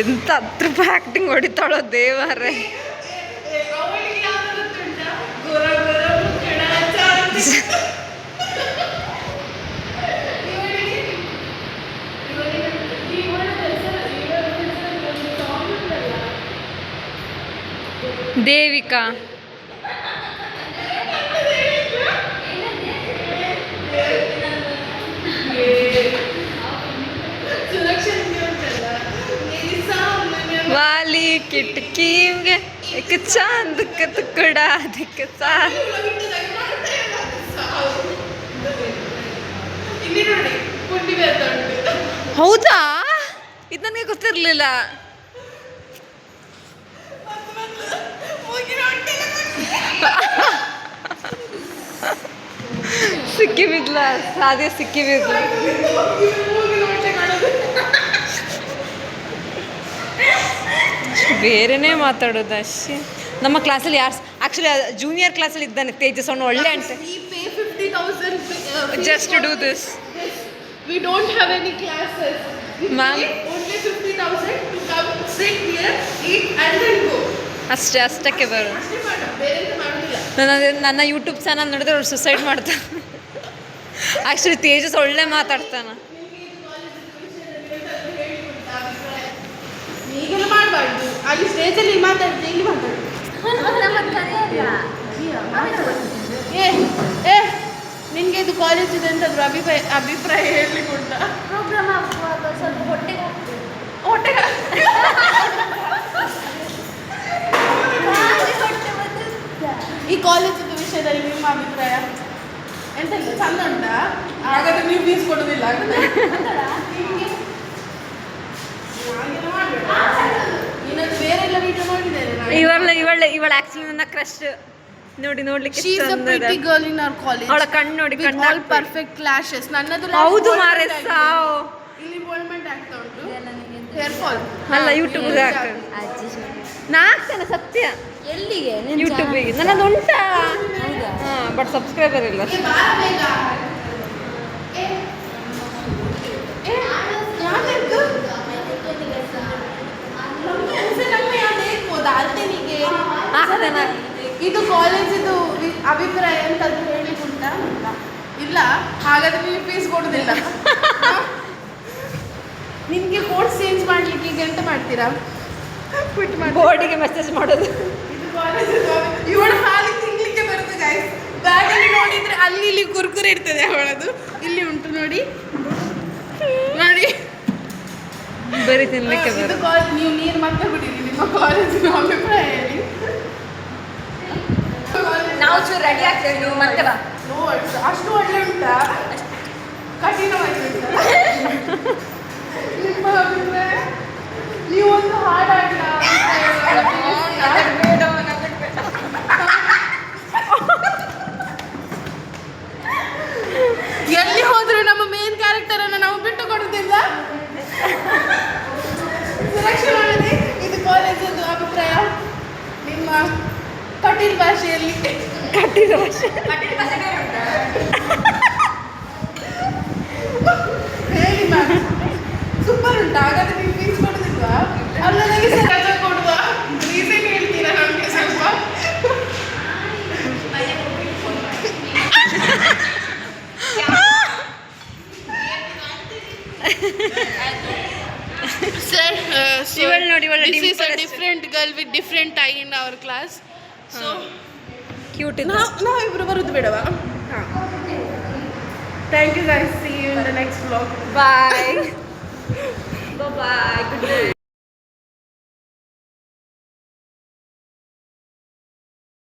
ಎಂತ 10 ರೂಪಾಯಿ ಆ್ಯಕ್ಟಿಂಗ್ ಹೊಡಿತಾಳೋ ದೇವರೇ. ದೇವಿಕಾ वाली किटकी में एक चांद का टुकड़ा दिखता. ಹೌದಾ? ಇದು ನನಗೆ ಗೊತ್ತಿರಲಿಲ್ಲ. ಸಿಕ್ಕಿ ಬಿದ್ಲ ಸಾಧ್ಯ ಸಿಕ್ಕಿ ಬಿದ್ಲ. ಬೇರೆನೇ ಮಾತಾಡೋದು ಅಷ್ಟೇ. ನಮ್ಮ ಕ್ಲಾಸಲ್ಲಿ ಯಾರು ಆ್ಯಕ್ಚುಲಿ ಜೂನಿಯರ್ ಕ್ಲಾಸಲ್ಲಿ ಇದ್ದಾನೆ ತೇಜಸ್, ಅವನು ಒಳ್ಳೆ ಅಂತ. Just to do this we don't have any classes. Ma'am, only 50,000 to come sit here, eat and then go. ಅಷ್ಟಕ್ಕೆ ಬರೋದು. ಅಷ್ಟೇ ಮಾಡು, ಬೇರೆ ಎಂತ ಮಾಡೋದಿಲ್ಲ. ನನ್ನ ಯೂಟ್ಯೂಬ್ ಚಾನಲ್ ನೋಡಿದ್ರೆ ಅವ್ರು ಸುಸೈಡ್ ಮಾಡ್ತಾರೆ. ಆ್ಯಕ್ಚುಲಿ ತೇಜಸ್ ಒಳ್ಳೆ ಮಾತಾಡ್ತಾನೆ. ಈಗೆಲ್ಲ ಮಾಡಬಾರ್ದು, ಅಲ್ಲಿ ಸ್ಟೇಜಲ್ಲಿ ಮಾತಾಡ್ತೀನಿ, ಇಲ್ಲಿ ಮಾತಾಡ್ತೀನಿ. ಏ ನಿನಗೆ ಇದು ಕಾಲೇಜ್ ಇದೆ ಅಂತಂದ್ರೆ ಅಭಿಪ್ರಾಯ ಹೇಳಲಿಕ್ಕೆ ಉಂಟಾ? ಪ್ರೋಗ್ರಾಮ್ ಆಗುವಾಗ ಸ್ವಲ್ಪ ಹೊಟ್ಟೆಗೆ ಈ ಕಾಲೇಜಿನ ವಿಷಯದಲ್ಲಿ ನಿಮ್ಮ ಅಭಿಪ್ರಾಯ ಎಂತ ಇಲ್ಲ, ಚಂದ ಉಂಟಾ? ಹಾಗಾದ್ರೆ ನೀವು ಫೀಸ್ ಕೊಡೋದಿಲ್ಲ ಇನ್ನೊಂದು ಬೇರೆಲ್ಲ ವಿಡಿಯೋ ನೋಡಿದ್ದೇನೆ. ಇವಳ ಆಕ್ಚುಲಿ ನನ್ನ ಕ್ರಶ್ ನೋಡ್ಲಿಕ್ಕೆ She is a pretty girl in our college. ಅವಳ ಕಣ್ಣು ನೋಡಿ, with all perfect lashes. ನನ್ನದು ಹೌದು ಮಾರೆ ಸಾವು. ಇಲ್ಲಿ ಬೋಲ್ಮೆಂಟ್ ಆಗ್ತಾ ಉಂಟು, ಹೇರ್ ಫಾಲ್ ಅಲ್ಲ ಯೂಟ್ಯೂಬ್ಗೆ ಹಾಕ. ನಾ ಹಾಕ್ತೇನೆ ಸತ್ಯ. ಎಲ್ಲಿಗೆ? ಯೂಟ್ಯೂಬಿಗೆ ನನ್ನದು ಉಂಟಾ? ಬಟ್ ಸಬ್ಸ್ಕ್ರೈಬರ್ ಇಲ್ಲ. ಇದು ಕಾಲೇಜಿದು ಅಭಿಪ್ರಾಯ ಅಂತ ಹೇಳಿಕ್ಕೆ ಉಂಟಾ? ಇಲ್ಲ, ಹಾಗಾದ್ರೆ ನೀವು ಫೀಸ್ ಕೊಡೋದಿಲ್ಲ. ನಿಮಗೆ ಕೋರ್ಸ್ ಚೇಂಜ್ ಮಾಡ್ಲಿಕ್ಕೆ ಈಗ ಎಂತ ಮಾಡ್ತೀರಾ? ಬೋರ್ಡಿಗೆ ಮೆಸೇಜ್ ಮಾಡೋದು. ಇದು ಕಾಲೇಜ್ ಇವಳು ಹಾಲಿಗೆ ತಿನ್ಲಿಕ್ಕೆ ಬರುತ್ತೆ ಗೈಸ್. ಬ್ಯಾಗಲ್ಲಿ ನೋಡಿದ್ರೆ ಅಲ್ಲಿ ಇಲ್ಲಿ ಕುರ್ಕುರೆ ಇರ್ತದೆ ಅವಳದು. ಇಲ್ಲಿ ಉಂಟು ನೋಡಿ ನೋಡಿ, ಬರೀ ತಿನ್ಲಿಕ್ಕೆ ಬರುತ್ತೆ. ನೀವು ನೀರು ಮತ್ತೆ ಬಿಡಿರಿ. ನಿಮ್ಮ ಕಾಲೇಜಿನ ಅಭಿಪ್ರಾಯ ಹೇಳಿ. ನಾವು ಚೂರು ರೆಡಿ ಆಗ್ತೇವೆ, ನೀವು ಮತ್ತೆ ಬಾ. ಅಷ್ಟು ಒಳ್ಳೆ ಉಂಟಾ? ಕಠಿಣವಾಗಿ ಉಂಟಾ? ನಿಮ್ಮ ಅಭಿಪ್ರಾಯ? ನೀವು ಒಂದು ಹಾಡಾಡ್ಲ? ಎಲ್ಲಿ ಹೋದ್ರು ನಮ್ಮ ಮೇನ್ ಕ್ಯಾರೆಕ್ಟರ್ ಅನ್ನು ನಾವು ಬಿಟ್ಟು ಕೊಡುತ್ತಿಲ್ಲ. ಸೆಲೆಕ್ಷನ್ ಮಾಡಿ. ಇದು ಕಾಲೇಜದ್ದು ಅಭಿಪ್ರಾಯ ನಿಮ್ಮ ಕಟೀಲ್ ಭಾಷೆಯಲ್ಲಿ. ಕಟೀಲ್ ಭಾಷೆ ಹೇಳಿ ಮ್ಯಾಮ್. ಸೂಪರ್ ಉಂಟು. ಹಾಗಾದ್ರೆ ನೀವು ಫೀಸ್ ಕೊಡೋದಿಲ್ವಾ? ಅಲ್ಲ, ನನಗೆ ರಜೆ ಕೊಡುವ ರೀಸನ್ ಹೇಳ್ತೀರಾ ನಮಗೆ ಸ್ವಲ್ಪ? Sir, this is a different girl with different tie in our class. So cute. ನಾವಿಬ್ರು ಬರುದು ಬೇಡವಾ? Thank you guys. See you in the next vlog. Bye.